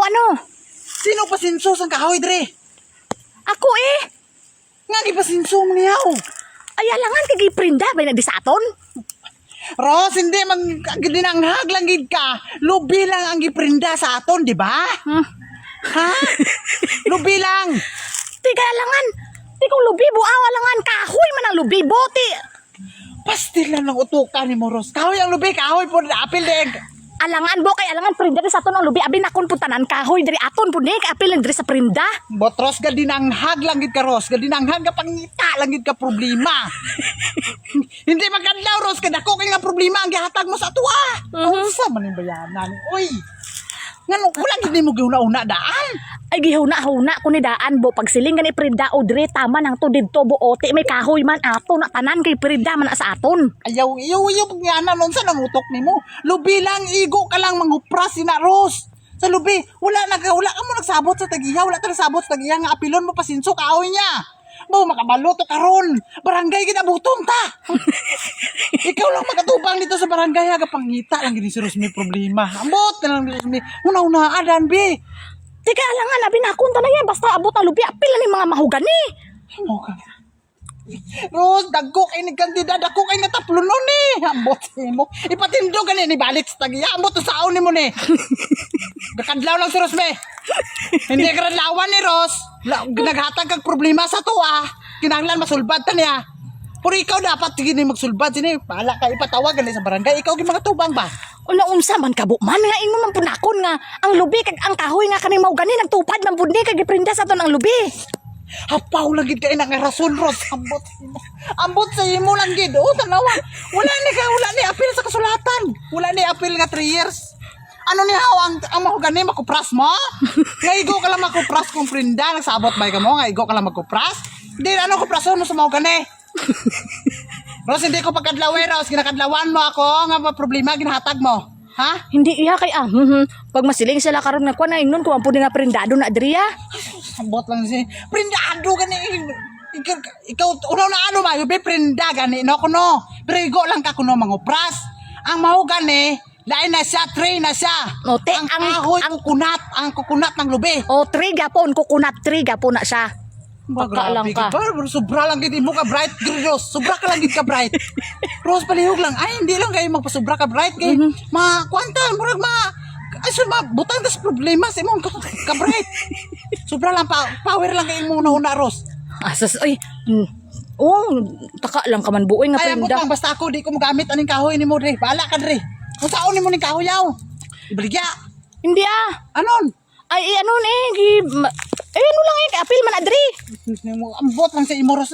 ano? Sino pasinso sang kahoy dre? Ako eh. Nga di pasinso mo niyaw. Ay, alangan kay prinda ba na di sa aton? Ros, hindi dinanghag lang gid ka. Lubi lang ang giprinda sa aton, di ba? Ha? Lubi lang. Tiga alangan. Di kong lubi buaw alangan kahoy man ang lubi boti. Pastil lang ng utukan ni mo, Ros. Kahoy ang lubi, kahoy po apil deg. Alangan bo kay alangan prinda di sa aton ang lubi abi nakon puntanan kahoy diri aton pud ni kay apil lang diri sa prinda. Botros ga dinanghag lang gid ka, Ros. Ga dinanghag ka pangita lang gid ka problema. Hindi magkadlaw, Ros, kada ko kay nga problema ang gihatag mo sa atua. Unsa man yung bayanan? Uy. Ngano wala gid nimo giuna-una daan. Ay gihuna-huna ko ni daan bo pagsiling gani prinda o diri tama nang to didto buote may kahoy man ato na tanan kay prinda man sa aton. Ayaw pagyanan nun sa nangutok nimo. Lubi lang, igo ka lang mangupras sina, Ros. Sa lubi, wala ka mo nagsabot sa tagiya, wala ka nagsabot sa tagiya nga apilon mo pasinso kahoy niya. Mo makabalo to karon. Barangay kinabuton ta. Ikaw lang makatubang dito sa barangay aga pangita lang gini si Ros may problema. Ambot na lang ni Ros may una adan bi. Tika alangan abi nakon ta na yan basta abot ang lubi apil ni mga mahugani. Mo ka. Ros, dagko kay ni kandida, dagko kay nataplo nun ni. Ambot mo. Ipatindog gani ni balik sa tagiya. Ambot to saon nimo ni. Gakadlaw lang si Ros me. Hindi ka lawan ni Ros. Naghatag kag problema sa tuwa. Kinahanglan masulbad ta niya. Pero ikaw dapat gini magsulbad sini. Pala ka ipatawag gani sa barangay. Ikaw gi mga tubang ba? Una unsa man kabo man nga ingon man punakon nga ang lubi kag ang kahoy nga kani mahugani nagtupad man pud ni kag giprinda sa aton ang lubi. Hapaw lang gid kay nang rason, Ros. Ambot sa imo lang gid. O tanawa. Wala ni apil sa kasulatan. Wala ni apil nga 3 years. Ano ni hawang ang mahugani makupras mo? Nga igo ka lang makupras kung prinda nagsabot bay ka mo nga igo ka lang makupras. Di ano kuprason mo sa mahugani? Ros, hindi ko pagkadlawe, Ros. Ginakadlawan mo ako nga problema ginhatag mo. Ha? Hindi iya kay pag masiling sila karon nga kuan na ingnon ko ang pud nga prindado na diri ah. Sabot lang si prindado gani. Ikaw uno na ano ba? Be prinda gani no kuno. Pero igo lang ka kuno mangupras. Ang mahugani lain na siya, 3 na siya. O, te, ang kahoy, ang kukunat ng lubi. O 3 gapon kukunat 3 gapon na siya. Baka lang ka. Sobra lang gid mo ka bright, Ros. Sobra ka lang gid ka bright. Ros palihog lang. Ay hindi lang kayo magpasobra ka bright kay kwanta murag ay butang das problema sa imong ka bright. Sobra lang power lang kay imong una Ros. Asas ay. Taka lang ka man buoy nga Ay prinda. ang basta ako di ko magamit aning kahoy nimo dre. Bahala ka dre. Kung saon nimo ning kahoy yaw. Ibaligya. Hindi ah. Anon? Ay ano ano lang apil man adri. Ambot lang sa imo Ros.